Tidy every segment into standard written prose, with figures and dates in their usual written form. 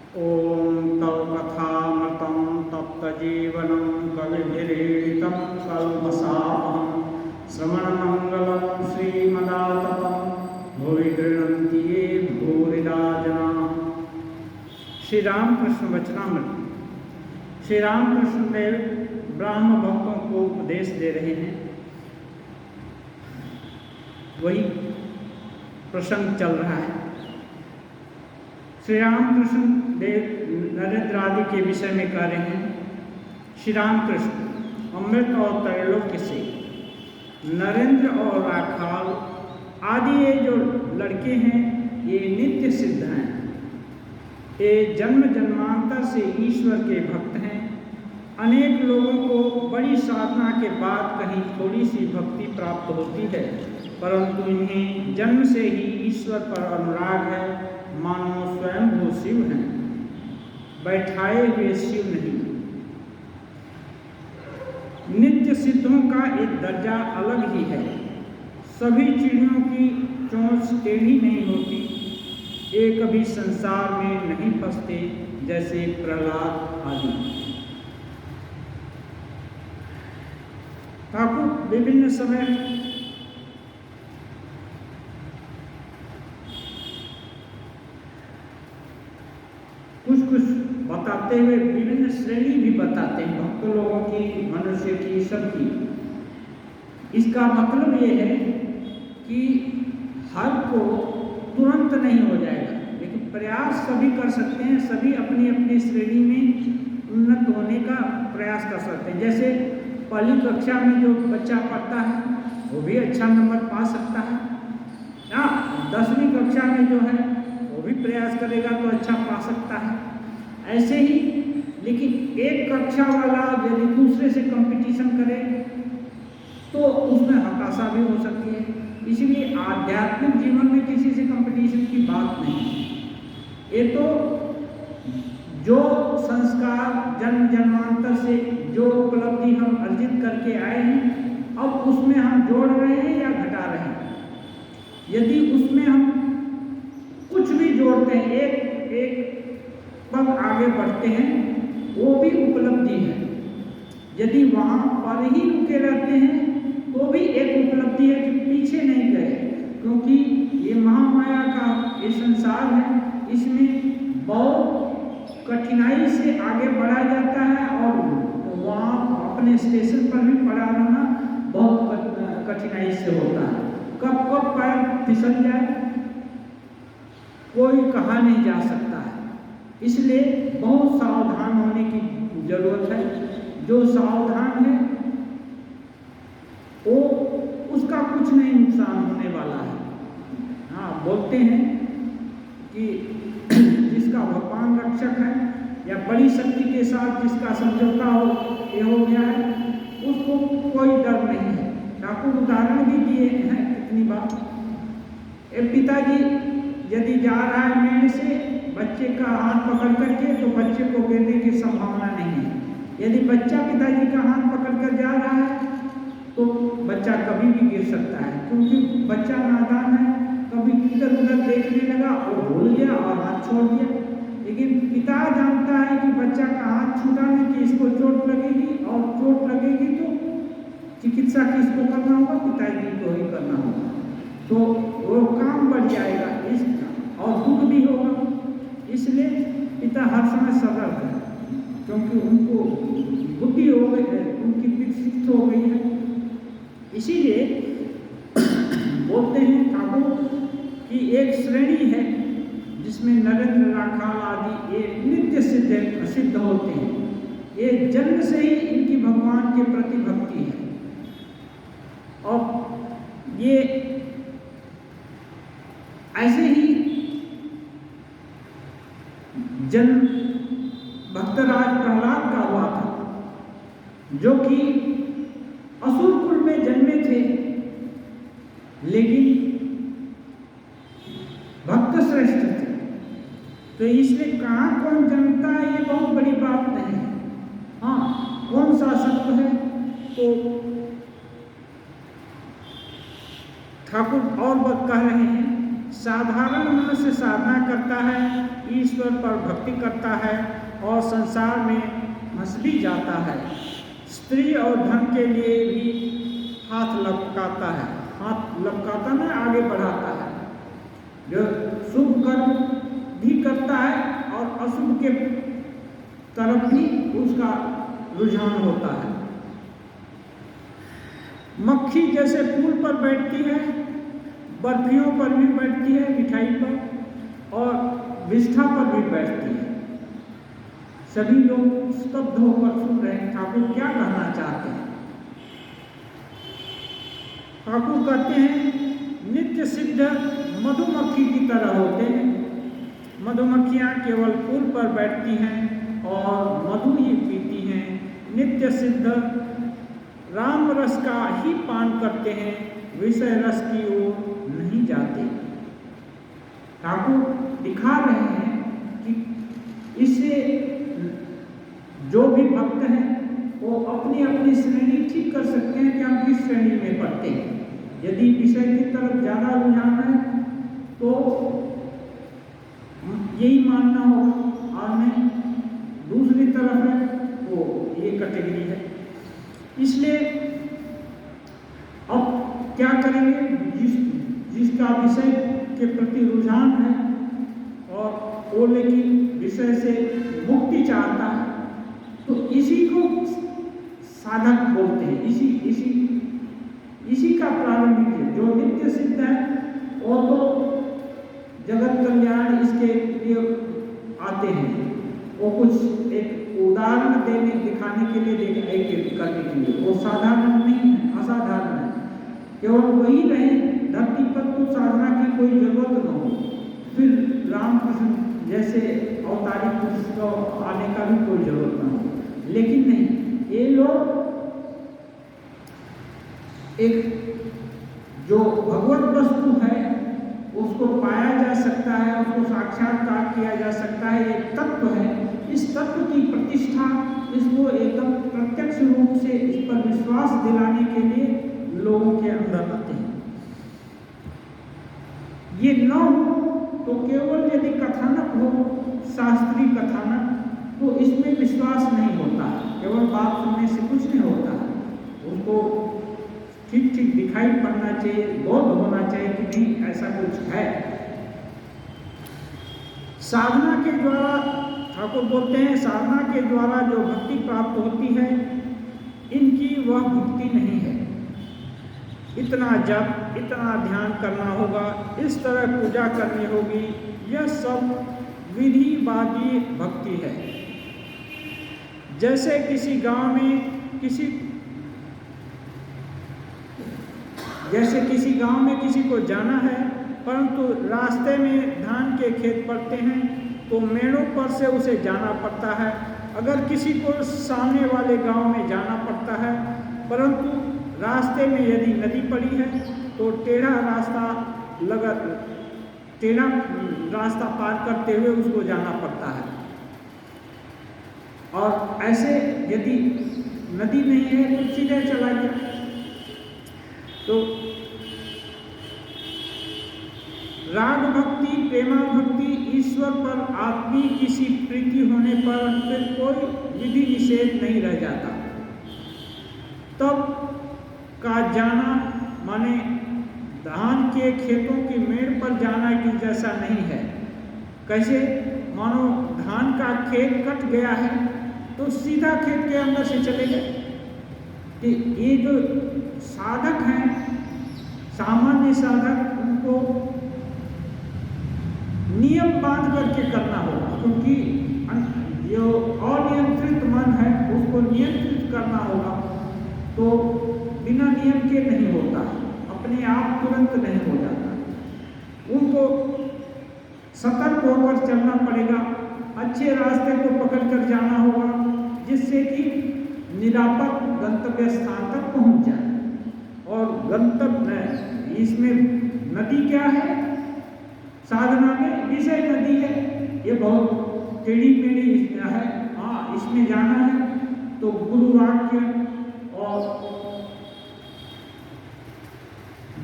ॐ तव कथामृतं तप्तजीवनं कविभिरीडितं कल्मषापहं श्रवणमङ्गलं श्रीमदाततं भुवि गृह्णन्ति ये भूरिदा जनाः। श्री रामकृष्ण वचनामृत। श्री रामकृष्ण देव ब्राह्म भक्तों को उपदेश दे रहे हैं। वही प्रसंग चल रहा है। श्री रामकृष्ण देव नरेंद्र आदि के विषय में कह रहे हैं। श्री रामकृष्ण अमृत और त्रैलोक्य से नरेंद्र और राखाल आदि ये जो लड़के हैं ये नित्य सिद्ध हैं। ये जन्म जन्मांतर से ईश्वर के भक्त हैं। अनेक लोगों को बड़ी साधना के बाद कहीं थोड़ी सी भक्ति प्राप्त होती है, परंतु इन्हें जन्म से ही ईश्वर पर अनुराग है, मानो स्वयं वो शिव हैं, बैठाए हुए शिव नहीं। नित्य सिद्धों का एक दर्जा अलग ही है। सभी चिड़ियों की चोंच टेढ़ी नहीं होती, ये कभी संसार में नहीं फंसते, जैसे प्रहलाद आदि। ठाकुर विभिन्न समय कुछ बताते हुए विभिन्न श्रेणी भी बताते हैं, भक्त लोगों की, मनुष्य की, सबकी। इसका मतलब ये है कि हर को तुरंत नहीं हो जाएगा, लेकिन प्रयास सभी कर सकते हैं। सभी अपनी अपनी श्रेणी में उन्नत होने का प्रयास कर सकते हैं। जैसे पहली कक्षा में जो बच्चा पढ़ता है वो भी अच्छा नंबर पा सकता है, या 10वीं कक्षा में जो है वो भी प्रयास करेगा तो अच्छा पा सकता है। ऐसे ही लेकिन एक कक्षा वाला यदि दूसरे से कंपटीशन करे तो उसमें हताशा भी हो सकती है। इसलिए आध्यात्मिक जीवन में किसी से कंपटीशन की बात नहीं। ये तो जो संस्कार जन्म जन्मांतर से जो उपलब्धि हम अर्जित करके आए हैं, अब उसमें हम जोड़ रहे हैं या घटा रहे हैं। यदि उसमें हम कुछ भी जोड़ते हैं, एक पग आगे बढ़ते हैं, वो भी उपलब्धि है। यदि वहाँ पर ही रुके रहते हैं तो भी एक उपलब्धि है कि पीछे नहीं गए, क्योंकि ये महामाया का ये संसार है, इसमें बहुत कठिनाई से आगे बढ़ा जाता है और वहाँ अपने स्टेशन पर भी पड़ा रहना बहुत कठिनाई से होता है। कब कब पैर फिसल जाए कोई कहा नहीं जा सकता है। इसलिए बहुत सावधान होने की जरूरत है। जो सावधान है वो उसका कुछ नहीं नुकसान होने वाला है। हाँ, बोलते हैं कि जिसका भगवान रक्षक है या बड़ी शक्ति के साथ जिसका समझौता हो ये हो गया है, उसको कोई डर नहीं है। ठाकुर उदाहरण भी दिए हैं कितनी बार। एक पिताजी यदि जा रहा है मेले से बच्चे का हाथ पकड़ करके, तो बच्चे को गिरने की संभावना नहीं है। यदि बच्चा पिताजी का हाथ पकड़ कर जा रहा है तो बच्चा कभी भी गिर सकता है, क्योंकि बच्चा नादान है। कभी इधर उधर देखने लगा, वो भूल गया और हाथ छोड़ दिया। लेकिन पिता जानता है कि बच्चा का हाथ छूटाने की इसको चोट लगेगी, और चोट लगेगी तो चिकित्सा किसको करना होगा? पिताजी को ही करना होगा। तो वो काम बढ़ जाएगा इसका और दुख भी होगा। इसलिए पिता हर समय सतर्क है, क्योंकि उनको बुद्धि हो गई है, उनकी विकसित हो गई है। इसीलिए बोलते हैं ठाकुर कि एक श्रेणी है जिसमें नरेंद्र राखाल आदि ये नित्य सिद्ध होते हैं। ये जन्म से ही इनकी भगवान के प्रति भक्ति है, और ये ऐसे ही जन्म भक्तराज प्रहलाद का हुआ था, जो कि असुर कुल में जन्मे थे, लेकिन भक्त श्रेष्ठ थे। तो इसलिए कहाँ कौन जन्मता है ये बहुत बड़ी बात नहीं है। हाँ, कौन सा सत्य है तो ठाकुर और बात कह रहे हैं। साधारण मनुष्य साधना करता है, ईश्वर ईश्वर पर भक्ति करता है और संसार में फंस भी जाता है। स्त्री और धन के लिए भी हाथ लपकाता है, हाथ लपकाता ना आगे बढ़ाता है, जो शुभ कर्म भी करता है और अशुभ के तरफ भी उसका रुझान होता है। मक्खी जैसे फूल पर बैठती है, बर्फियों पर भी बैठती है, मिठाई पर, और विष्ठा पर भी बैठती है। सभी लोग स्तब्ध होकर सुन रहे हैं ठाकुर क्या कहना चाहते हैं। ठाकुर कहते हैं नित्य सिद्ध मधुमक्खी की तरह होते हैं। मधुमक्खियाँ केवल फूल पर बैठती हैं और मधु ही पीती हैं। नित्य सिद्ध राम रस का ही पान करते हैं, विषय रस की ओर नहीं जाते। ठाकुर दिखा रहे हैं कि इससे जो भी भक्त हैं वो अपनी अपनी श्रेणी ठीक कर सकते हैं कि हम किस श्रेणी में पढ़ते हैं। यदि विषय की तरफ ज़्यादा रुझान है तो यही मानना होगा, और नहीं दूसरी तरफ है वो ये कैटेगरी है। इसलिए अब क्या करेंगे, जिसका विषय के प्रति रुझान है और वो लेकिन विषय से मुक्ति चाहता है, तो इसी को साधक बोलते हैं। इसी का प्रारंभिक है। जो नित्य सिद्ध है वो तो जगत कल्याण इसके लिए आते हैं, वो कुछ एक उदाहरण दिखाने के लिए करने के लिए, वो साधारण नहीं है, असाधारण है। केवल वही रहे धरती पर तो साधना की कोई जरूरत न हो, फिर रामकृष्ण जैसे अवतारी पुरुष को आने का भी कोई जरूरत न हो। लेकिन नहीं, ये लोग एक जो भगवत वस्तु है उसको पाया जा सकता है, उसको साक्षात्कार किया जा सकता है, एक तत्व है। इस तत्व की प्रतिष्ठा इसको एकदम प्रत्यक्ष रूप से इस पर विश्वास दिलाने के लिए लोगों के अंदर आते हैं। ये न हो तो केवल यदि कथानक हो, शास्त्रीय कथानक, तो इसमें विश्वास नहीं होता। केवल बात सुनने से कुछ नहीं होता, उसको ठीक ठीक दिखाई पड़ना चाहिए, बोध होना चाहिए कि नहीं ऐसा कुछ है। साधना के द्वारा ठाकुर बोलते हैं, साधना के द्वारा जो भक्ति प्राप्त होती है इनकी वह भक्ति नहीं है। इतना जप, इतना ध्यान करना होगा, इस तरह पूजा करनी होगी, यह सब विधिवादी भक्ति है। जैसे किसी गांव में किसी को जाना है, परंतु रास्ते में धान के खेत पड़ते हैं तो मेड़ों पर से उसे जाना पड़ता है। अगर किसी को सामने वाले गांव में जाना पड़ता है, परंतु रास्ते में यदि नदी पड़ी है तो टेढ़ा रास्ता पार करते हुए उसको जाना पड़ता है। और ऐसे यदि नदी नहीं है तो सीधे चला गया। तो राग भक्ति, प्रेमा भक्ति, ईश्वर पर आत्मीय किसी प्रीति होने पर फिर कोई विधि निषेध नहीं रह जाता। तब का जाना माने धान के खेतों की मेड़ पर जाना की जैसा नहीं है। कैसे, मानो धान का खेत कट गया है तो सीधा खेत के अंदर से चले गए। कि ये जो साधक हैं, सामान्य साधक, उनको नियम बांध करके करना होगा, क्योंकि जो अनियंत्रित मन है उसको नियंत्रित करना होगा। तो बिना नियम के नहीं होता, अपने आप तुरंत नहीं हो जाता। उनको सतर्क होकर चलना पड़ेगा, अच्छे रास्ते को पकड़ कर जाना होगा, जिससे कि निरापद गंतव्य स्थान तक पहुंच जाए। और गंतव्य इसमें नदी क्या है, साधना में विषय नदी है, ये बहुत टेढ़ी मेढ़ी है। हाँ, इसमें जाना है तो गुरु वाक्य और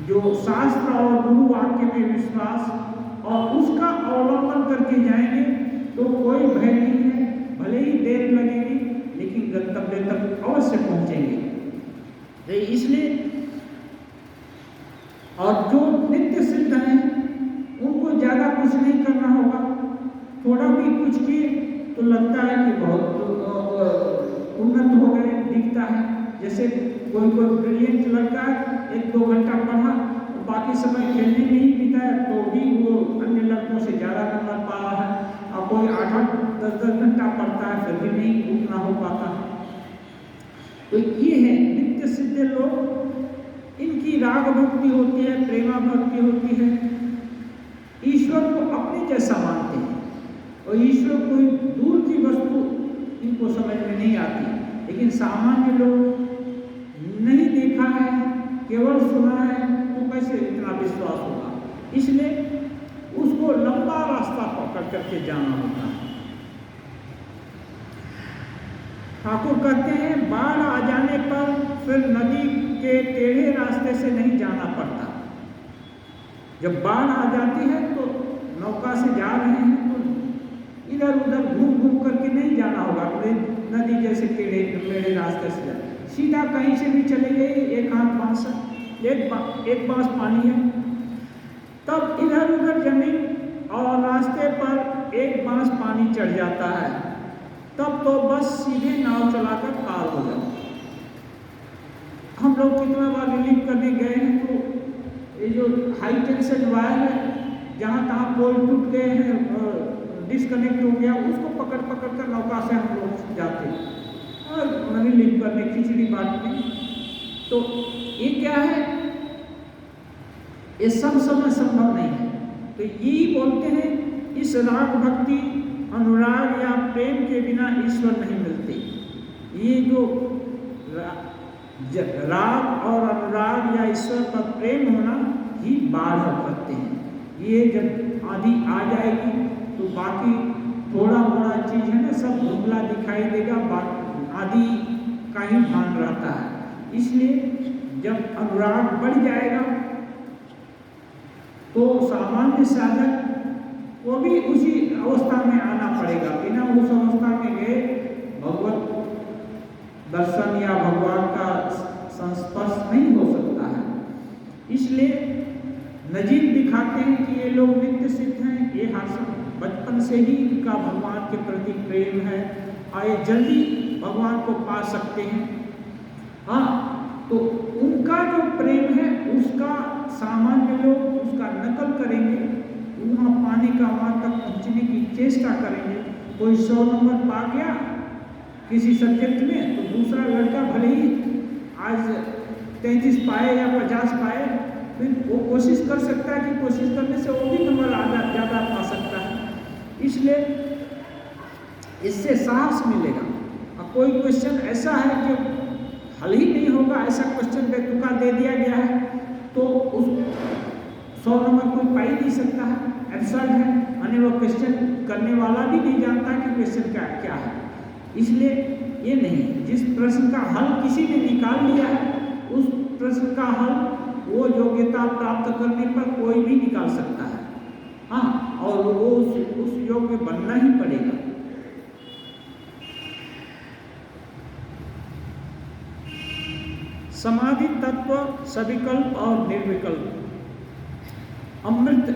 जो शास्त्र और गुरु वाक्य में विश्वास और उसका अवलंबन करके जाएंगे तो इसलिए और जो नित्य सिद्ध हैं उनको ज़्यादा कुछ नहीं करना होगा, थोड़ा भी कुछ किए तो लगता है कि बहुत उन्नत हो गए, दिखता है। जैसे कोई ब्रिलियंट लड़का है, 1-2 घंटा पढ़ा और बाकी समय खेलने में ही बिताया तो भी वो अन्य लड़कों से ज़्यादा नंबर पा रहा है। और कोई 8-8, 10-10 घंटा पढ़ता है फिर भी नहीं उतना हो पाता है। तो ये है नित्य सिद्ध लोग, इनकी राग भक्ति होती है, प्रेमा भक्ति होती है, ईश्वर को अपने जैसा मानते हैं और ईश्वर कोई दूर की वस्तु इनको समझ में नहीं आती। लेकिन सामान्य लोग नहीं देखा है, केवल सुना है, तो कैसे इतना विश्वास होगा? इसलिए उसको लंबा रास्ता पकड़ करके जाना होता है। ठाकुर कहते हैं बाढ़ आ जाने पर फिर नदी के टेढ़े रास्ते से नहीं जाना पड़ता। जब बाढ़ आ जाती है तो नौका से जा रहे हैं तो इधर उधर घूम घूम करके नहीं जाना होगा, नदी जैसे टेढ़े मेढ़े रास्ते से सीधा कहीं से भी चले गए, एक हाथ बांस, एक बांस पानी है, तब इधर उधर जमीन और रास्ते पर एक बांस पानी चढ़ जाता है, तब तो बस सीधे नाव चलाकर पार हो जाओ। हम लोग कितना बार रिलीफ करने गए हैं तो ये जो हाई टेंशन वायर है, जहाँ तहाँ पोल टूट गए हैं, डिस्कनेक्ट हो गया, उसको पकड़ पकड़ कर नौका से हम लोग जाते हैं और रिलीफ करने खिचड़ी बांटने। तो ये क्या है, ये सब समय संभव नहीं है। तो यही बोलते हैं इस राग भक्ति अनुराग या प्रेम के बिना ईश्वर नहीं मिलते। ये जो राग और अनुराग या ईश्वर पर प्रेम होना ही बाढ़ करते हैं। ये जब आंधी आ जाएगी तो बाकी थोड़ा मोड़ा चीज है ना, सब धुंधला दिखाई देगा, आंधी का ही भान रहता है। इसलिए जब अनुराग बढ़ जाएगा तो सामान्य साधक वो भी उसी अवस्था में आना पड़ेगा। बिना उस अवस्था में गए भगवत दर्शन या भगवान का संस्पर्श नहीं हो सकता है। इसलिए नजीर दिखाते हैं कि ये लोग नित्य सिद्ध हैं, ये हर बचपन से ही इनका भगवान के प्रति प्रेम है और ये जल्दी भगवान को पा सकते हैं। हाँ, तो उनका जो प्रेम है उसका सामान्य लोग उसका नकल करेंगे, वहाँ पाने का वहाँ तक पहुँचने की चेष्टा करेंगे। कोई 100 नंबर पा गया किसी सब्जेक्ट में तो दूसरा लड़का भले ही आज 33 पाए या 50 पाए, फिर वो कोशिश कर सकता है कि कोशिश करने से वो भी नंबर ज़्यादा पा सकता है। इसलिए इससे साहस मिलेगा। और कोई क्वेश्चन ऐसा है कि हल ही नहीं होगा, ऐसा क्वेश्चन बेतुका दे दिया गया है तो उस 100 नंबर कोई पा ही नहीं सकता है, एब्सर्ड है, यानी वो क्वेश्चन करने वाला भी नहीं जानता कि क्वेश्चन क्या है। इसलिए ये नहीं, जिस प्रश्न का हल किसी ने निकाल लिया है उस प्रश्न का हल वो योग्यता प्राप्त करने पर कोई भी निकाल सकता है। हाँ, और वो उस योग्य बनना ही पड़ेगा। समाधि तत्व सविकल्प और निर्विकल्प। अमृत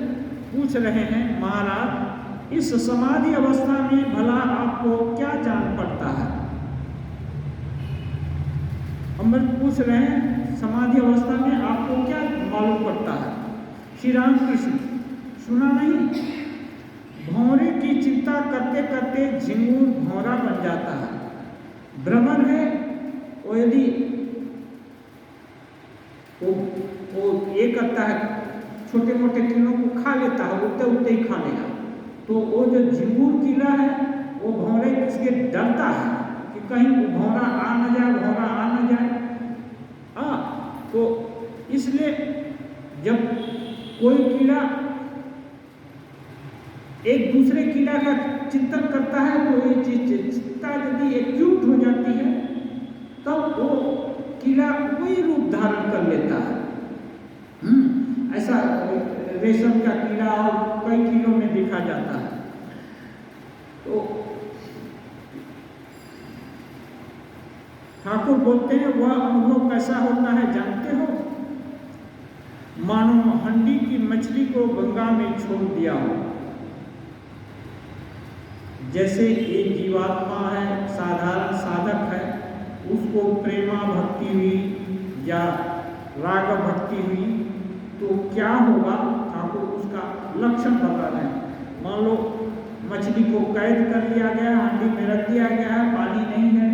पूछ रहे हैं महाराज, इस समाधि अवस्था में भला आपको क्या जान पड़ता है? अमृत पूछ रहे हैं समाधि अवस्था में आपको क्या मालूम पड़ता है? श्री रामकृष्ण, सुना नहीं, भौरे की चिंता करते करते झिंगूर भौरा बन जाता है। भ्रमर है वो यदि वो ये करता है, छोटे मोटे कीड़ों को खा लेता है, उड़ते उड़ते ही खा लेगा। तो वो जो झिंगूर कीड़ा है वो भौरे किसके डरता है कि कहीं वो भौरा आ न जाए, भौरा आ न जाए। तो इसलिए जब कोई कीड़ा एक दूसरे कीड़ा का चिंतन करता है तो ये चिंता यदि एक्यूट हो जाती है तब वो कीड़ा वही रूप धारण कर लेता है। ऐसा रेशम का कीड़ा और कई कीड़ों में देखा जाता है। तो ठाकुर बोलते हैं वह अनुभव कैसा होता है जानते हो? मानो हंडी की मछली को गंगा में छोड़ दिया हो। जैसे एक जीवात्मा है, साधारण साधक है, उसको प्रेमा भक्ति हुई या राग भक्ति हुई तो क्या होगा? ठाकुर उसका लक्षण बता रहे हैं। मान लो मछली को कैद कर लिया गया, हांडी में रख दिया गया है, पानी नहीं है,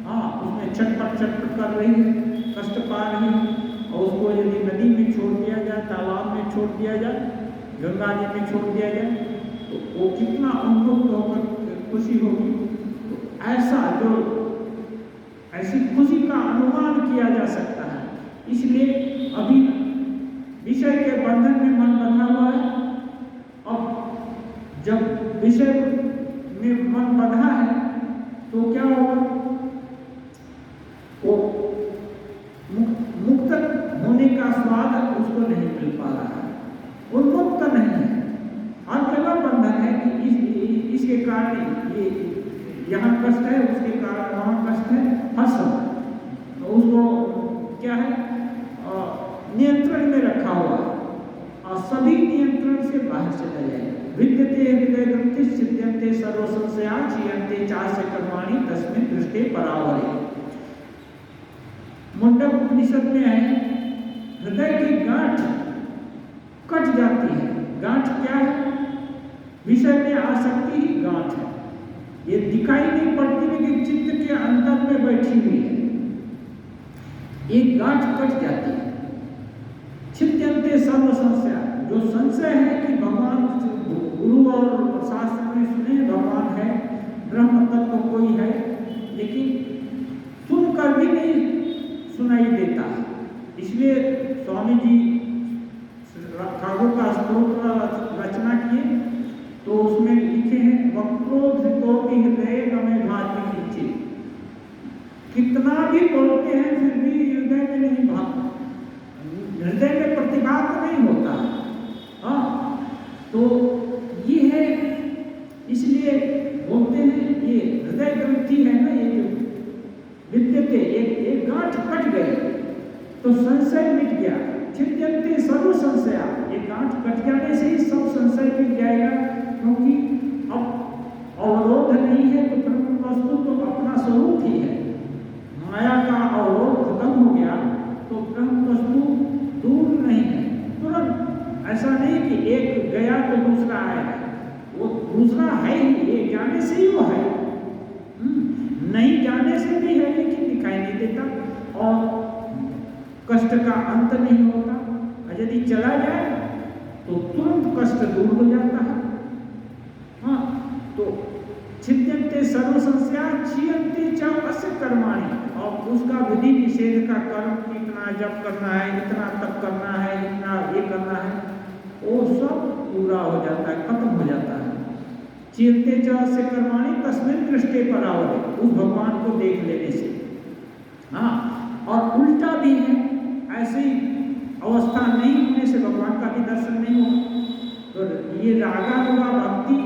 हाँ उसमें छटपट कर रही है, कष्ट पा रही है, और उसको यदि नदी में छोड़ दिया जाए, तालाब में छोड़ दिया जाए, गंगा जी में छोड़ दिया जाए तो वो कितना अनुभव होकर खुशी होगी। तो ऐसी खुशी का अनुमान किया जा सकता है। इसलिए अभी विषय के बंधन में मन बंधा हुआ है। अब जब विषय में मन बंधा है तो क्या होगा? वो मुक्त होने का स्वाद उसको नहीं मिल पा रहा है, वो मुक्त नहीं है। हर जगह बंधन है कि इसके कारण ये यहाँ कष्ट है, उसके कारण वहाँ कष्ट है, हर समय तो उसको क्या है नियंत्रण में रखा हुआ और सभी नियंत्रण से बाहर चला जाए। विद्यते हृदय ग्रंथि सिद्ध्यन्ते सर्व संशया क्षीयन्ते चास्य कर्माणि तस्मिन् दृष्टे परावरे। मुंडक उपनिषद में है हृदय की गांठ कट जाती है। गांठ क्या है? विषय में आसक्ति ही गांठ है। ये दिखाई नहीं पड़ती लेकिन चित्त के अंदर में बैठी हुई है। एक गांठ कट जाती है। छिद्यन्ते सर्व संशय, जो संशय है कि भगवान गुरु और शास्त्र में सुने भगवान है, ब्रह्म तत्व कोई है, लेकिन सुनकर भी नहीं सुनाई देता। इसलिए स्वामी जी ठाकुर का स्तोत्र रचना किए तो उसमें लिखे हैं वक्रोधृतोपि हृदय नमे भाति नीचे। कितना भी बोलते हैं फिर भी हृदय में नहीं भागता, हृदय में प्रतिभात नहीं होता। हाँ, तो ये है, इसलिए बोलते हैं ये हृदय ग्रंथि है ना, ये जो विद्यते एक गांठ कट गए तो संशय मिट गया। छिद्यन्ते सर्व संशया, ये गांठ कट जाने से ही सब संशय मिट जाएगा, क्योंकि अब अवरोध नहीं है तो ब्रह्म वस्तु तो अपना स्वरूप ही है। माया का अवरोध खत्म हो गया तो ब्रह्म वस्तु दूर नहीं है, तुरंत। ऐसा नहीं कि एक गया तो दूसरा आएगा, वो दूसरा है ही, ये जाने से ही वो है, नहीं जाने से भी है लेकिन दिखाई नहीं देता और कष्ट का अंत नहीं होता। और यदि चला जाए तो तुरंत कष्ट दूर हो जाता है। हाँ, तो छिद्यन्ते सर्व संशया क्षीयन्ते च अस्य कर्माणि, और उसका विधि निषेध का कर्म इतना जप करना है, इतना तप करना है, इतना ये करना है, वो सब पूरा हो जाता है, खत्म हो जाता है। क्षीयन्ते च अस्य कर्माणि तस्मिन् दृष्टे परावरे, उस भगवान को देख लेने से। हाँ, और उल्टा भी है, ऐसी अवस्था नहीं होने से भगवान का भी दर्शन नहीं होगा। तो ये रागानुगा भक्ति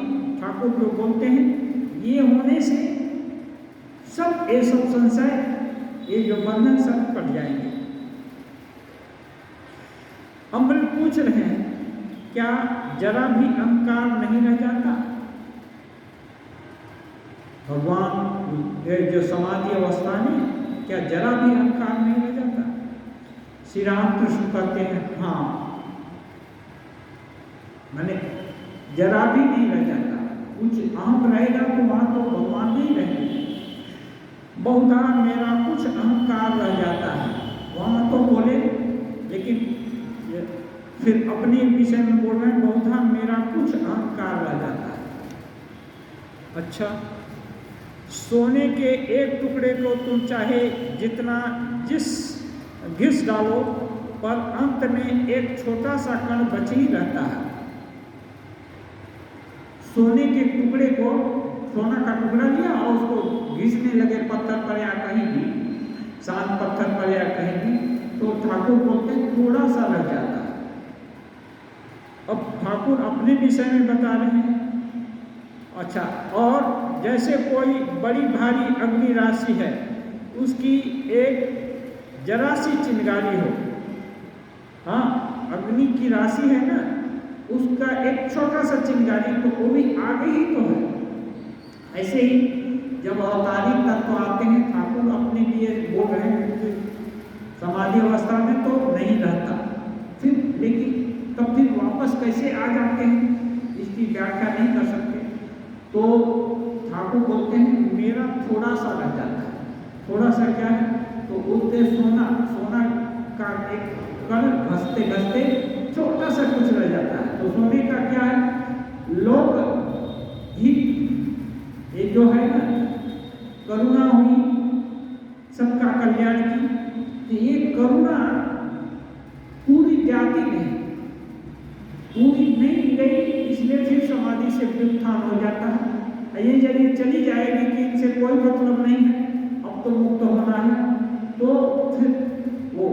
ठाकुर जो बोलते हैं, ये होने से सब ये सब संशय, ये जो बंधन सब कट जाएंगे। हम पूछ रहे हैं क्या जरा भी अहंकार नहीं रह जाता? भगवान जो समाधि अवस्था में क्या जरा भी अहंकार नहीं रह जाता? श्री रामकृष्ण कहते हैं हाँ, मैंने जरा भी नहीं रह जाता। कुछ अहम रहेगा तो वहां तो भगवान नहीं रहेंगे। बहुधा मेरा कुछ अहंकार रह जाता है, वहां तो बोले लेकिन फिर अपने विषय में बोल रहे हैं बहुधा मेरा कुछ अहंकार रह जाता है। अच्छा, सोने के एक टुकड़े को तुम चाहे जितना घिस डालो पर अंत में एक छोटा सा कण बच ही रहता है। सोने के टुकड़े को, सोना का टुकड़ा लिया और उसको घिसने लगे पत्थर पर या कहीं भी, शांत पत्थर पर या कहीं भी, तो ठाकुर बोलते थोड़ा सा रह जाता है। अब ठाकुर अपने विषय में बता रहे हैं। अच्छा, और जैसे कोई बड़ी भारी अग्नि राशि है उसकी एक जरा सी चिंगारी हो, हाँ अग्नि की राशि है ना, उसका एक छोटा सा चिंगारी, तो वो भी आगे ही तो है। ऐसे ही जब अवतारी तत्व आते हैं, ठाकुर अपने लिए बोल रहे हैं कि समाधि अवस्था में तो नहीं रहता, फिर लेकिन तब फिर वापस कैसे आ जाते हैं इसकी व्याख्या नहीं कर सकते। तो ठाकुर बोलते हैं मेरा थोड़ा सा रह जाता है। थोड़ा सा क्या है, तो उससे सोना का एक कण घसते घसते छोटा सा कुछ रह जाता है। तो सोने का क्या है, लोग ही ये जो है ना, करुणा हुई सबका कल्याण की, तो ये करुणा पूरी जाती नहीं, पूरी नहीं गई, इसलिए फिर समाधि से व्युत्थान हो जाता है। ये यदि चली जाएगी कि इनसे कोई मतलब नहीं है, अब तो मुक्त होना है, तो फिर वो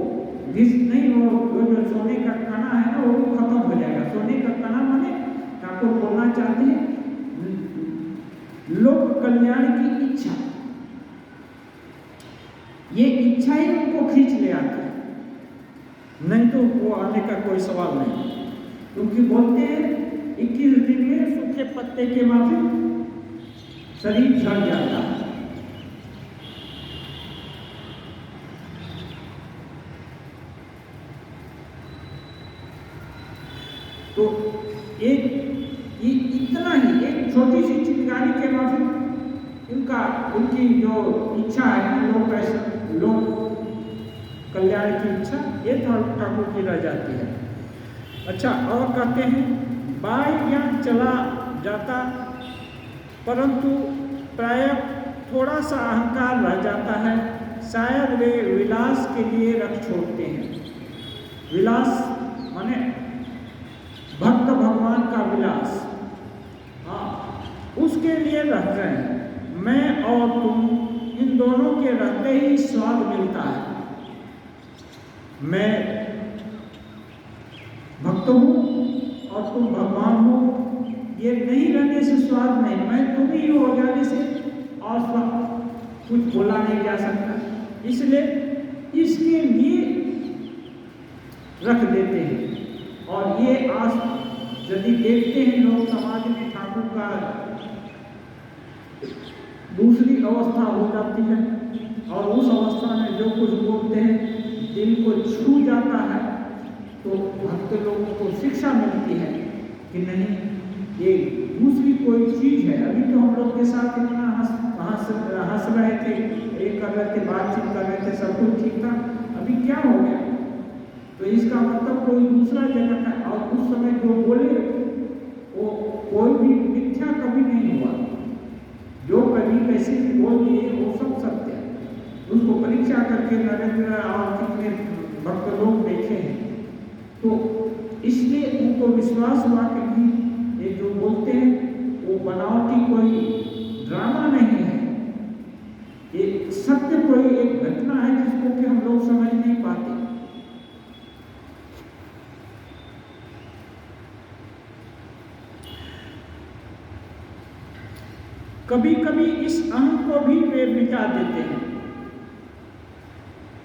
विष नहीं, वो जो सोने का कणा है ना, वो खत्म हो जाएगा। सोने का कणा माने ठाकुर बोलना चाहते हैं लोक कल्याण की इच्छा, ये इच्छा ही उनको खींच ले आती है, नहीं तो वो आने का कोई सवाल नहीं। क्योंकि बोलते हैं 21 दिन में सूखे पत्ते के माफी शरीर झड़ जाता है। तो इतना ही एक छोटी सी चिंगारी के माफी उनकी जो इच्छा है, लोक कल्याण की इच्छा, ये ठाकुर की रह जाती है। अच्छा, और कहते हैं बाह्य ज्ञान चला जाता, परंतु प्रायः थोड़ा सा अहंकार रह जाता है, शायद वे विलास के लिए रख छोड़ते हैं। विलास माने भक्त भगवान का विलास, हाँ उसके लिए रह रहे हैं। मैं और तुम इन दोनों के रहते ही स्वाद मिलता है। मैं भक्त हूँ और तुम भगवान हो, ये नहीं रहने से स्वाद नहीं, मैं तुम ही हो जाने से और स्वाद कुछ बोला नहीं जा सकता, इसलिए इसके लिए रख देते हैं। और ये आज यदि देखते हैं लोग समाज में, ठाकुर का दूसरी अवस्था हो जाती है, और उस अवस्था में जो कुछ बोलते हैं दिल को छू जाता है, तो भक्त लोगों को शिक्षा मिलती है कि नहीं, ये दूसरी कोई चीज है। अभी तो हम लोग के साथ इतना हंस रहे थे, ये कर रहे थे, बातचीत कर रहे थे, सब कुछ ठीक था, अभी क्या हो गया? तो इसका मतलब कोई दूसरा जगत है। और उस समय जो बोले वो कोई भी मिथ्या कभी नहीं हुआ, जो कभी कैसे बोल दिए वो सब सत्य है। उसको परीक्षा करके नरेंद्र और कितने भक्त लोग देखे हैं, तो इसलिए उनको विश्वास हुआ कि ये जो बोलते हैं वो बनावटी कोई ड्रामा नहीं है, ये सत्य कोई एक घटना है जिसको कि हम लोग समझ नहीं पाते। कभी कभी इस अहं को भी वे मिटा देते हैं।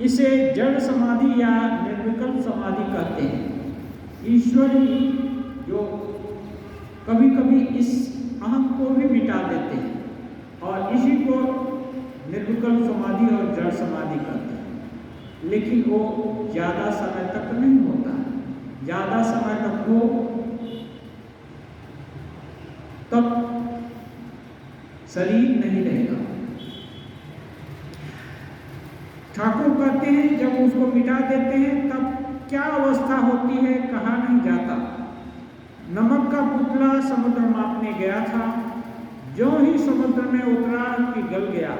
इसे जड़ समाधि या निर्विकल्प समाधि कहते हैं। ईश्वरी जो कभी कभी इस अहं को भी मिटा देते हैं, और इसी को निर्विकल्प समाधि और जड़ समाधि कहते हैं। लेकिन वो ज़्यादा समय तक नहीं होता, ज़्यादा समय तक हो तब शरीर नहीं रहेगा। ठाकुर कहते हैं जब उसको मिटा देते हैं तब क्या अवस्था होती है कहा नहीं जाता। नमक का पुतला समुद्र मापने गया था, जो ही समुद्र में उतरा कि गल गया,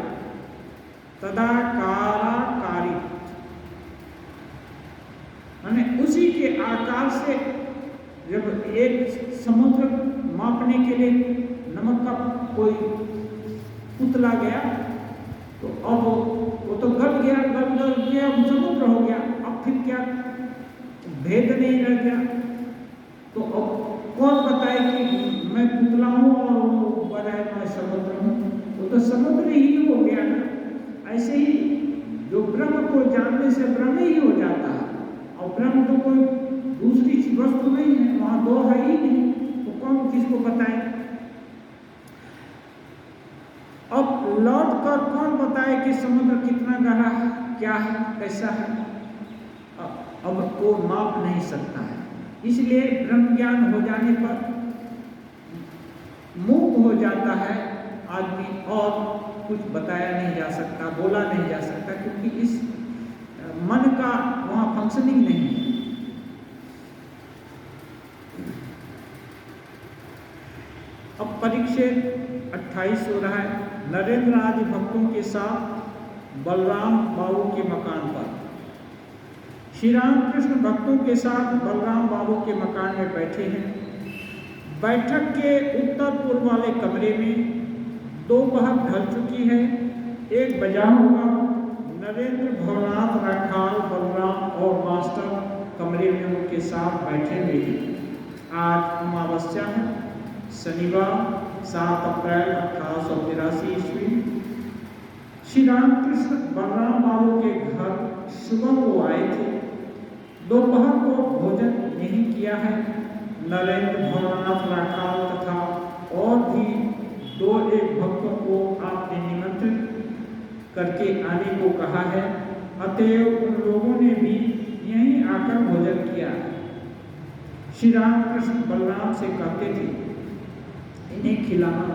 तदा काराकारी, यानी उसी के आकार से जब एक समुद्र मापने के लिए नमक का कोई पुतला गया, तो अब वो तो गल गया, गल गया, समुद्र हो गया। अब फिर क्या भेद नहीं रह गया, तो अब कौन बताए कि मैं पुतला हूँ और वो बताए मैं समुद्र हूँ? वो तो समुद्र ही हो गया ना। ऐसे ही और ब्रह्म तो कोई दूसरी वस्तु नहीं है, वहां दो है ही नहीं, तो कौन किसको बताए। अब लौट कर कौन बताए कि समुद्र कितना गहरा है, क्या है, कैसा है, अब वो माप नहीं सकता है। इसलिए ब्रह्म ज्ञान हो जाने पर मुक्त हो जाता है आदमी, और कुछ बताया नहीं जा सकता, बोला नहीं जा सकता, क्योंकि इस मन का वहां फंक्शनिंग नहीं है। अब परीक्षित 28 हो रहा है। नरेंद्र आदि भक्तों के साथ बलराम बाबू के मकान पर। श्री रामकृष्ण भक्तों के साथ बलराम बाबू के मकान में बैठे हैं। बैठक के उत्तर पूर्व वाले कमरे में दोपहर ढल चुकी है। 1 बजा होगा। नरेंद्र, भवनाथ, राखाल, बलराम और मास्टर कमरे में उनके साथ बैठे हुए हैं। आज अमावस्या है, शनिवार 7 अप्रैल 1883 ईस्वी। श्री रामकृष्ण बलराम बाबू के घर सुबह को आए थे। दोपहर को भोजन नहीं किया है। नरेंद्र, भवनाथ, राखाल तथा और भी 2-1 भक्तों को आपने निमंत्रित करके आने को कहा है, अतएव उन लोगों ने भी यहीं आकर भोजन किया। श्री रामकृष्ण बलराम से कहते थे, इन्हें खिलाना।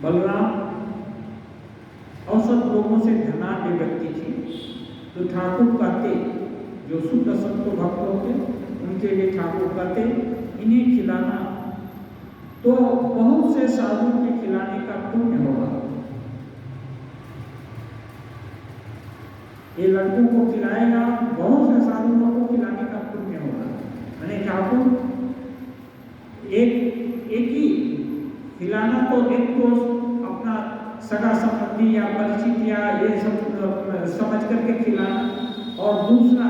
बलराम औसत लोगों से धनाढ्य व्यक्ति थे, तो ठाकुर कहते, जो शुद्ध संत भक्त होते उनके लिए ठाकुर कहते, इन्हें खिलाना तो बहुत से साधुओं के खिलाने का पुण्य होगा। ये लड़कों को खिलाएगा, बहुत से साधुओं को खिलाने का पुण्य होगा। मैंने ठाकुर एक ही खिलाना, तो एक तो अपना सगा संबंधी या परिचित या ये सब समझ करके खिलाना, और दूसरा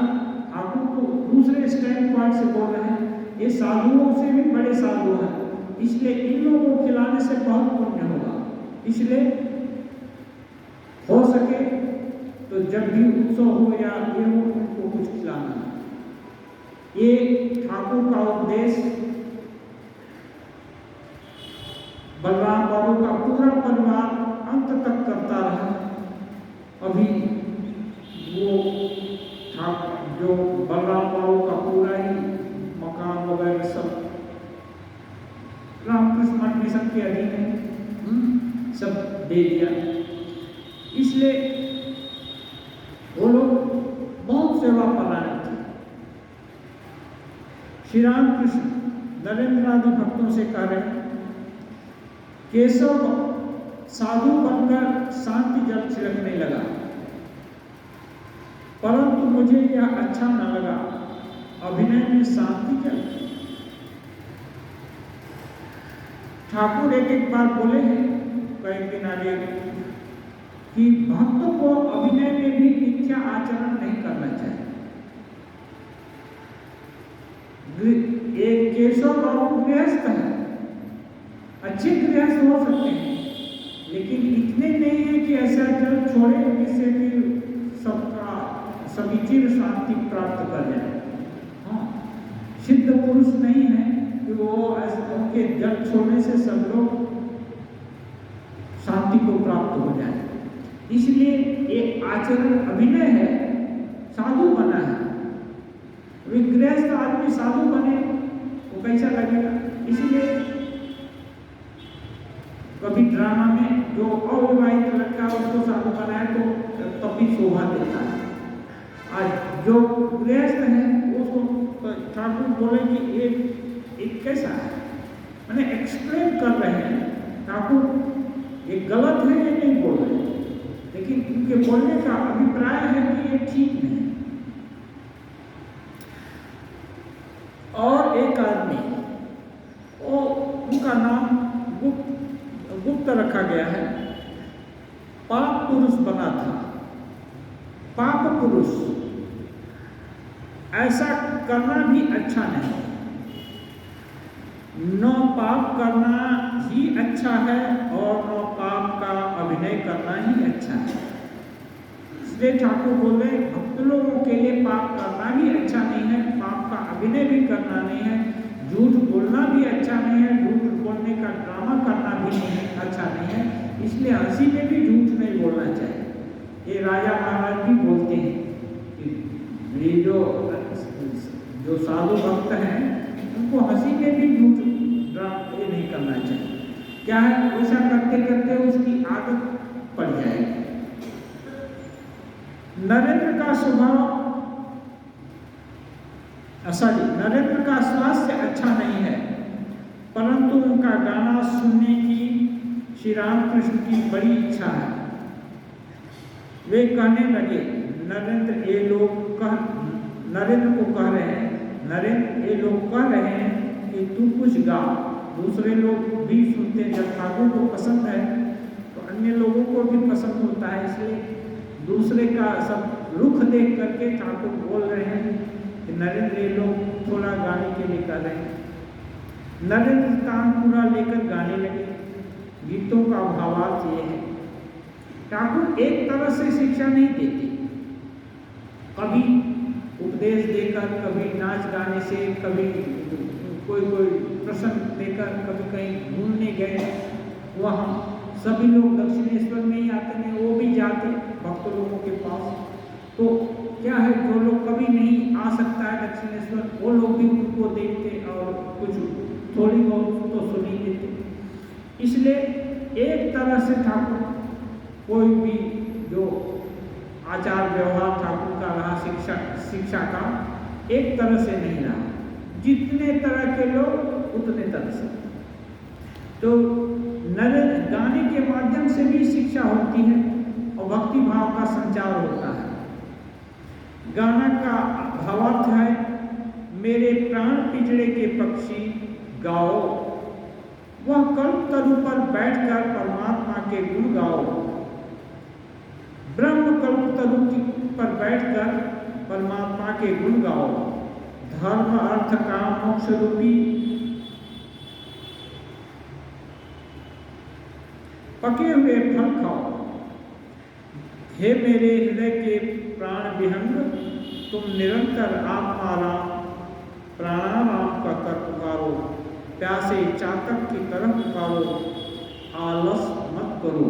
ठाकुर को दूसरे स्टैंड पॉइंट से बोल रहे हैं, ये साधुओं से भी बड़े साधु हैं, इसलिए इन लोगों को खिलाने से बहुत पुण्य होगा। इसलिए हो सके तो जब भी उत्सव हो या ये हो, उनको कुछ खिलाना। ये ठाकुर का उपदेश बलराम बाबू का पूरा परिवार अंत तक करता रहा। अभी वो जो बलराम बाबू का पूरा ही मकान वगैरह सब रामकृष्ण मठ मिशन के अधीन है, सब दे दिया। इसलिए वो लोग बहुत सेवा परायण थे। श्री रामकृष्ण नरेंद्र आदि भक्तों से कह रहे, केशव साधु बनकर शांति जल छिड़कने लगा, परंतु मुझे यह अच्छा न लगा। अभिनय में शांति क्या? ठाकुर एक बार बोले हैं कई दिन आगे कि भक्तों को अभिनय में भी मिथ्या आचरण नहीं करना चाहिए। एक केशव बाबू गृहस्थ है, अच्छे गृहस्थ हो सकते हैं, लेकिन इतने नहीं है कि ऐसा जल छोड़े जिससे कि सबका सभी चीज शांति प्राप्त कर जाए। हाँ, सिद्ध पुरुष नहीं है कि वो उनके जल छोड़ने से सब लोग शांति को प्राप्त हो जाए। इसलिए एक आचरण अभिनय है, साधु बना है। गृहस्थ आदमी साधु बने वो कैसा लगेगा? इसलिए कभी ड्रामा में जो अविवाहित लड़का उसको साधु बनाए तो तब भी शोभा देता है। आज जो गृहस्थ है उसको ठाकुर बोले कि एक कैसा है, मैंने एक्सप्लेन कर रहे हैं ठाकुर ये गलत है, ये नहीं बोल रहे, लेकिन उनके बोलने का अभिप्राय है कि ये ठीक नहीं। और एक आदमी, वो उनका नाम गुप्त रखा गया है, पाप पुरुष बना था। पाप पुरुष ऐसा करना भी अच्छा नहीं, न पाप करना ही अच्छा है और न पाप का अभिनय करना ही अच्छा है। इसलिए ठाकुर बोल रहे भक्त लोगों के लिए पाप करना भी अच्छा नहीं है, पाप का अभिनय भी करना नहीं है, झूठ बोलना भी अच्छा नहीं है, झूठ बोलने का ड्रामा करना भी नहीं अच्छा नहीं है। इसलिए हंसी में भी झूठ नहीं बोलना चाहिए। ये राजा महाराज भी बोलते हैं कि ये जो साधु भक्त हैं उनको हंसी में भी झूठ ये नहीं करना चाहिए। क्या है, ऐसा करते करते उसकी आदत पड़ जाएगी। नरेंद्र का स्वभाव नरेंद्र का स्वास्थ्य अच्छा नहीं है, परंतु उनका गाना सुनने की श्री रामकृष्ण की बड़ी इच्छा है। वे कहने लगे, नरेंद्र को कह रहे हैं, नरेंद्र ये लोग कह रहे हैं कि तू कुछ गा। दूसरे लोग भी सुनते हैं, जब ठाकुर को पसंद है तो अन्य लोगों को भी पसंद होता है। इसलिए दूसरे का सब रुख देख करके ठाकुर बोल रहे हैं कि नरेंद्र ये लोग थोड़ा गाने के लिए कर रहे हैं। नरेंद्र तानपुरा लेकर गाने लगे। गीतों का भावार्थ ये है, ठाकुर एक तरह से शिक्षा नहीं देते, कभी उपदेश देकर, कभी नाच गाने से, कभी कोई प्रसंग देकर, कभी कहीं घूमने गए, वहाँ सभी लोग दक्षिणेश्वर में ही आते हैं, वो भी जाते भक्त लोगों के पास। तो क्या है, जो लोग कभी नहीं आ सकता है दक्षिणेश्वर, वो लोग भी उनको देखते और कुछ थोड़ी बहुत तो सुन ही देते। इसलिए एक तरह से ठाकुर कोई भी जो आचार व्यवहार ठाकुर का रहा, शिक्षा का एक तरह से नहीं रहा। जितने तरह के लोग उतने तरह से। तो गाने के माध्यम से भी शिक्षा होती है और भक्ति भाव का संचार होता है। गाना का भावार्थ है, मेरे प्राण पिंजड़े के पक्षी गाओ, वह कल्प तरु पर बैठकर परमात्मा के गुण गाओ। ब्रह्म कल्प तरु पर बैठकर परमात्मा के गुण गाओ। धर्म अर्थ काम मोक्ष रूपी पके हुए फल खाओ। हे मेरे हृदय के प्राण विहंग, तुम निरंतर आत्माराम प्राणाराम का कर पुकारो। प्यासे चातक की तरह पुकारो, आलस मत करो।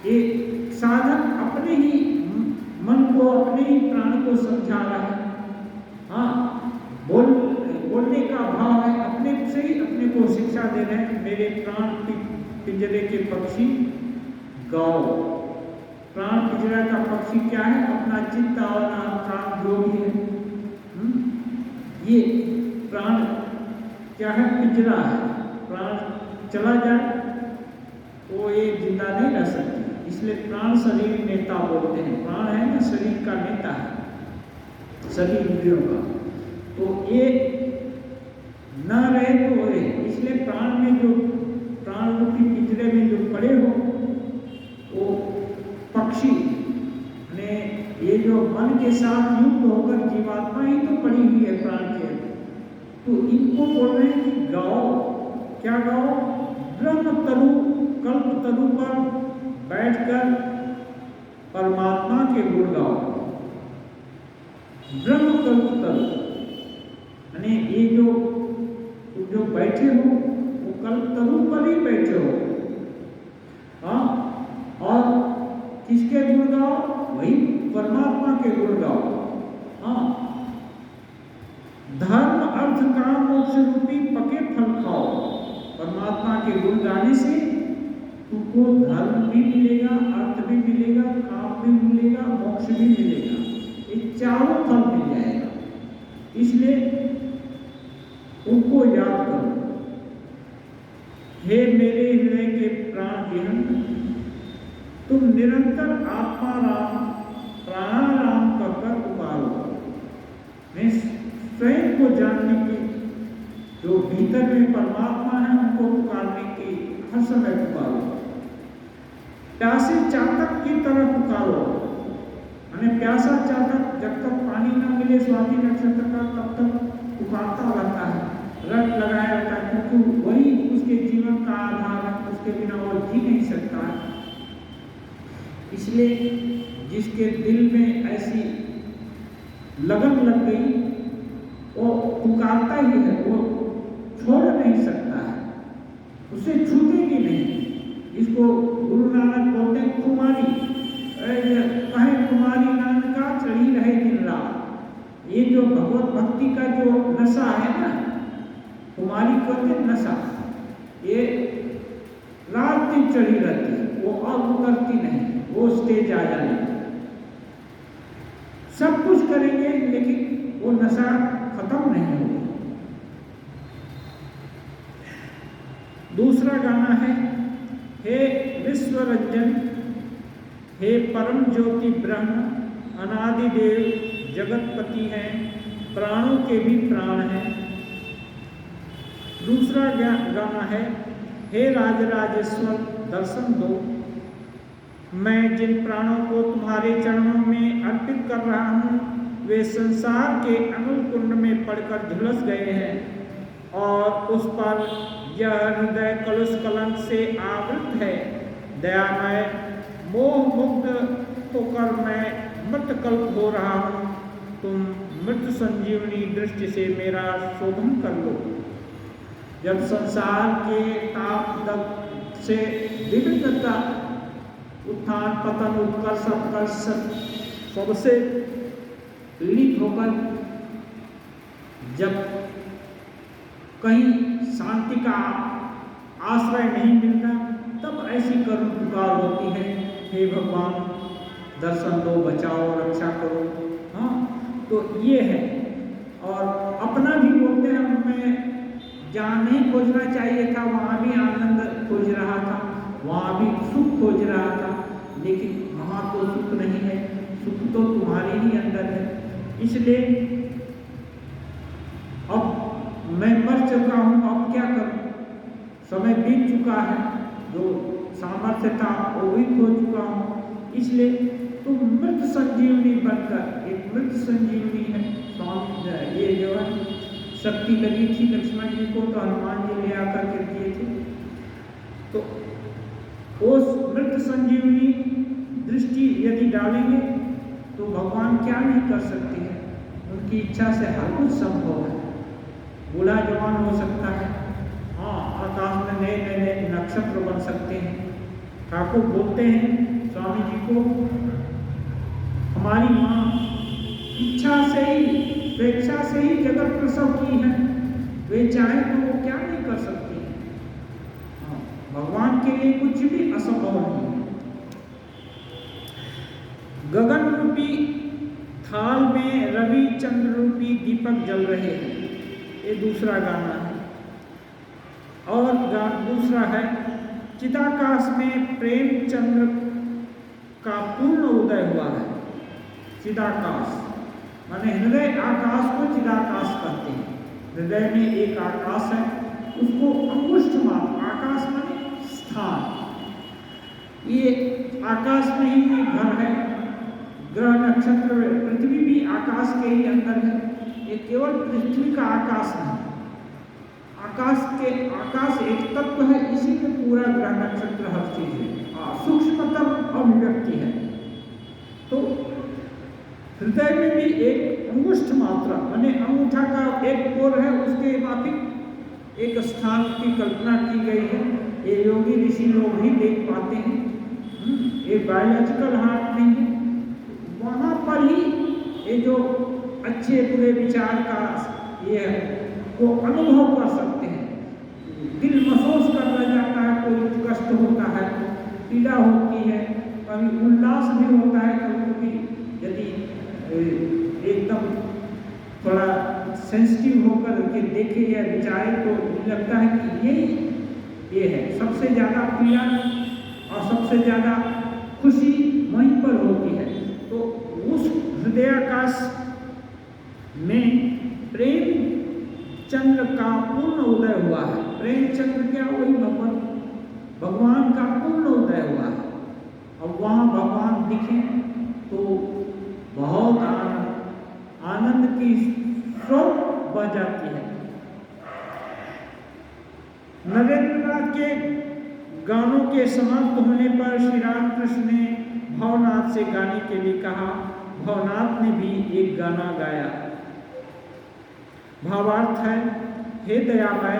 ये साधक अपने ही मन को, अपने ही प्राण को समझा रहा है। हाँ, बोलने का भाव है, अपने से ही अपने को शिक्षा दे रहे हैं। मेरे प्राण पिंजरे के पक्षी गाओ। प्राण पिंजरा का पक्षी क्या है? अपना चित्त और प्राण जो भी है। ये प्राण क्या है? पिंजरा है। प्राण चला जाए तो ये जिंदा नहीं रह सकती, इसलिए प्राण शरीर नेता बोलते हैं। प्राण है ना, शरीर का नेता है सभी इंद्रियों का। तो ये न रहे तो रहे, इसलिए प्राण में जो प्राण रूपी पिंजरे में जो पड़े हो वो पक्षी ने, ये जो मन के साथ युक्त होकर जीवात्मा ही तो पड़ी हुई है प्राण के, तो इनको बोल रहे हैं कि गाओ। क्या गाओ? ब्रह्म तरु कल्प तरु पर बैठकर परमात्मा के गुण गाओ। ब्रह्म कल्प तरु यानी ये जो बैठे हो वो कल्प तरु पर ही बैठे हो। हाँ, और किसके गुण गाओ? वही परमात्मा के गुण गाओ। हाँ, धर्म अर्थ काम मोक्ष रूपी पके फल खाओ। परमात्मा के गुण गाने से तुमको धर्म भी मिलेगा, अर्थ भी मिलेगा, काम भी मिलेगा, मोक्ष भी मिलेगा। ये चारों फल मिल जाएगा। इसलिए उनको याद करो। हे मेरे हृदय के प्राण विहंग, तुम निरंतर आत्मा राम प्राणाराम कर पुकारो। मैं स्वयं को जानने की, जो भीतर में परमात्मा है उनको पुकारने की हर समय पुकारो। प्यासे चातक की तरह पुकारो। हमें प्यासा चातक जब तक पानी न मिले स्वाति नक्षत्र का, तब तक पुकारता रहता है, रट लगाया रहता है, क्योंकि वही उसके जीवन उसके बिना वो जी नहीं सकता है। इसलिए जिसके दिल में ऐसी लगन लग गई वो पुकारता ही है, वो छोड़ नहीं सकता है, उसे छूटेगी नहीं। इसको गुरु नानक बोलते हैं कुमारी, कहे कुमारी नानका चढ़ी रहे दिन रात। ये जो भगवत भक्ति का जो नशा है ना, कुमारी कहते नशा, ये रात दिन चढ़ी रहती है, वो अब उतरती नहीं, वो स्टेज आ जाने। सब कुछ करेंगे लेकिन वो नशा खत्म नहीं होगा। दूसरा गाना है, हे विश्व रंजन, हे परम ज्योति ब्रह्म, अनादि देव जगतपति हैं, प्राणों के भी प्राण हैं। दूसरा गाना है, हे राजराजेश्वर दर्शन दो, मैं जिन प्राणों को तुम्हारे चरणों में अर्पित कर रहा हूँ वे संसार के अनल कुंड में पड़कर झुलस गए हैं और उस पर यह हृदय कलुष कलंक से आवृत है। दयामय मोह मुग्ध होकर मैं मृत कल्प हो रहा हूँ, तुम मृत संजीवनी दृष्टि से मेरा शोभन कर लो। जब संसार के ताप से विभिन्नता, उत्थान पतन उत्कर्ष अपकर्ष सबसे पीड़ित होकर जब कहीं शांति का आश्रय नहीं मिलता, तब ऐसी करुण पुकार होती है, हे भगवान दर्शन दो, बचाओ, रक्षा करो। हाँ, तो ये है। और अपना भी बोलते हैं, मैं जहाँ नहीं खोजना चाहिए था वहाँ भी आनंद खोज रहा था, वहाँ भी सुख खोज रहा था, लेकिन वहाँ तो सुख नहीं है, सुख तो तुम्हारे ही अंदर है। इसलिए अब मैं मर चुका हूँ, अब क्या करूँ, समय बीत चुका है, जो सामर्थ्य था वो भी खो चुका हूँ। इसलिए तुम मृत संजीवनी बनकर, एक मृत संजीवनी है स्वामी, ये जो है शक्ति लगी थी लक्ष्मण जी को तो हनुमान जी ले आकर के दिए थे, तो उस मृत संजीवनी दृष्टि यदि डालेंगे तो भगवान क्या नहीं कर सकते हैं, उनकी इच्छा से हर कुछ संभव है। बूढ़ा जवान हो सकता है, हाँ, आकाश में नए नए नक्षत्र बन सकते हैं। ठाकुर बोलते हैं स्वामी जी को, हमारी माँ इच्छा से ही, स्वेच्छा से ही जगत प्रसव की है, वे चाहे तो वो क्या नहीं कर सकती है। हाँ, भगवान के लिए कुछ भी असंभव नहीं है। गगन रूपी थाल में रवि चंद्र रूपी दीपक जल रहे हैं, ये दूसरा गाना है। और दूसरा है, चिदाकाश में प्रेम चंद्र का पूर्ण उदय हुआ है। चिदाकाश माने हृदय आकाश को चिदाकाश कहते हैं। हृदय में एक आकाश है, उसको अंगुष्ठ मात्र, आकाश माने स्थान, ये आकाश में ही घर है। ग्रह नक्षत्र पृथ्वी भी आकाश के ही अंदर है, ये केवल पृथ्वी का आकाश नहीं, आकाश एक तत्व है, इसी में पूरा ग्रह नक्षत्र हर चीज है, सूक्ष्मतम अभिव्यक्ति है। तो हृदय में भी एक अंगुष्ठ मात्रा माने अंगूठा का एक कोर है, उसके माफिक एक स्थान की कल्पना की गई है। ये योगी ऋषि लोग ही देख पाते हैं, ये बायोलॉजिकल हार्ट नहीं है। वहाँ पर ही ये जो अच्छे बुरे विचार का ये को अनुभव कर सकते हैं। दिल महसूस करना जाता है, कोई कष्ट होता है, पीड़ा होती है, कभी उल्लास भी होता है, कभी यदि एकदम थोड़ा सेंसिटिव होकर के देखे या विचारे तो लगता है कि ये है। सबसे ज़्यादा पीड़ा और सबसे ज़्यादा खुशी वहीं पर होती है। तो उस हृदयाकाश में प्रेम चंद्र का पूर्ण उदय हुआ है। प्रेम चंद्र क्या, वही भगवान का पूर्ण उदय हुआ है। अब वहाँ भगवान दिखे तो बहुत आनंद की स्रोत बह जाती है। नरेंद्रनाथ के गानों के समाप्त होने पर श्री रामकृष्ण ने भवनाथ से गाने के लिए कहा। भवनाथ ने भी एक गाना गाया। भावार्थ है, हे दयामय,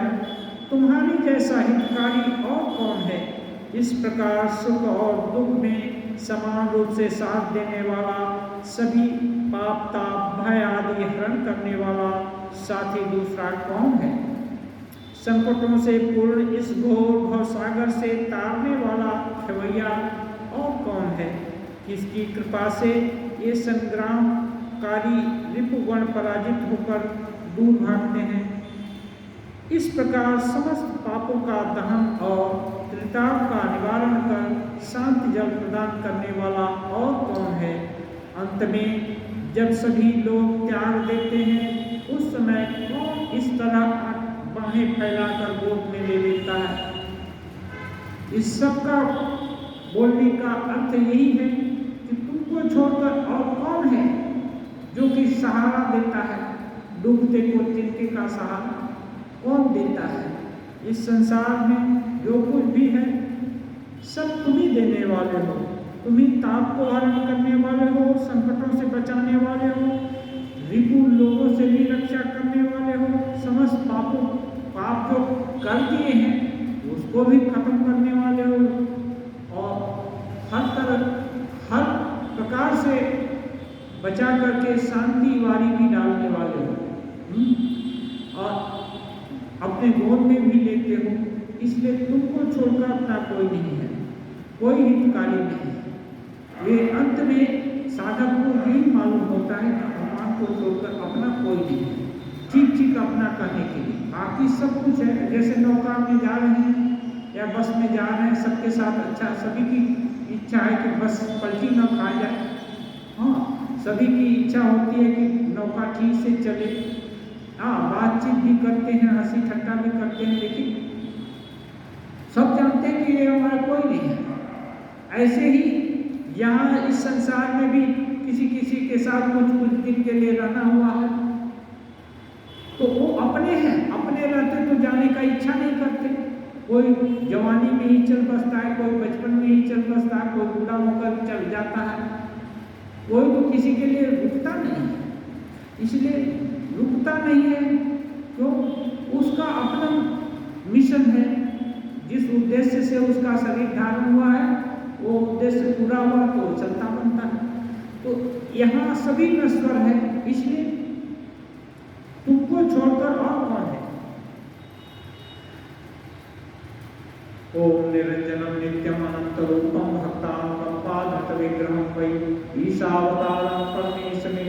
तुम्हारी जैसा हितकारी और कौन है। इस प्रकार सुख और दुख में समान रूप से साथ देने वाला, सभी पाप ताप भय आदि हरण करने वाला साथी दूसरा कौन है। संकटों से पूर्ण इस घोर भवसागर से तारने वाला खेवैया और कौन है। किसकी कृपा से ये संग्रामकारी रिपुगण पराजित होकर दूर भागते हैं। इस प्रकार समस्त पापों का दहन और त्रिताप का निवारण कर शांति जल प्रदान करने वाला और कौन है। अंत में जब सभी लोग त्याग देते हैं, उस समय कौन इस तरह बाहें फैलाकर गोद में ले लेता है। इस सब का बोलने का अर्थ यही है कि तुमको छोड़कर और कौन है जो कि सहारा देता है। डूबते को तिनके का सहारा कौन देता है। इस संसार में जो कुछ भी है सब तुम ही देने वाले हो। तुम ही ताप को हरण करने वाले हो, संकटों से बचाने वाले हो, रिपु लोगों से भी रक्षा करने वाले हो। समस्त पाप जो कर दिए हैं उसको भी खत्म करने वाले हो और हर प्रकार से बचा करके शांति वारी भी डालने वाले हो और अपने गोद में भी लेते हो। इसलिए तुमको छोड़कर अपना कोई नहीं है, कोई हितकारी नहीं है। ये अंत में साधक को भी मालूम होता है कि भगवान को छोड़कर अपना कोई नहीं है। ठीक ठीक अपना करने के लिए बाकी सब कुछ है। जैसे नौका में जा रहे हैं या बस में जा रहे हैं, सबके साथ अच्छा, सभी की इच्छा है कि बस पलटी न खा जाए। हाँ, सभी की इच्छा होती है कि नौका ठीक से चले। हाँ, बातचीत भी करते हैं, हंसी ठट्टा भी करते हैं, लेकिन सब जानते हैं कि ये हमारा कोई नहीं है। ऐसे ही यहाँ इस संसार में भी किसी किसी के साथ कुछ कुछ दिन के लिए रहना हुआ है तो वो अपने हैं, अपने रहते तो जाने का इच्छा नहीं करते। कोई जवानी में ही चल बसता है, कोई बचपन में ही चल बसता है, कोई बूढ़ा होकर चल जाता है। कोई तो किसी के लिए रुकता नहीं है। इसलिए रुकता नहीं है तो उसका अपना मिशन है। जिस उद्देश्य से उसका शरीर धारण हुआ है वो उद्देश्य पूरा हुआ तो चलता बनता है। तो यहाँ सभी नश्वर है, इसलिए तुमको छोड़कर और कौन है। ओम निरंजनम नित्यम अनंत रूपम भक्तानुकंपाधृत विग्रहम वै ईशावतारम परमेशमे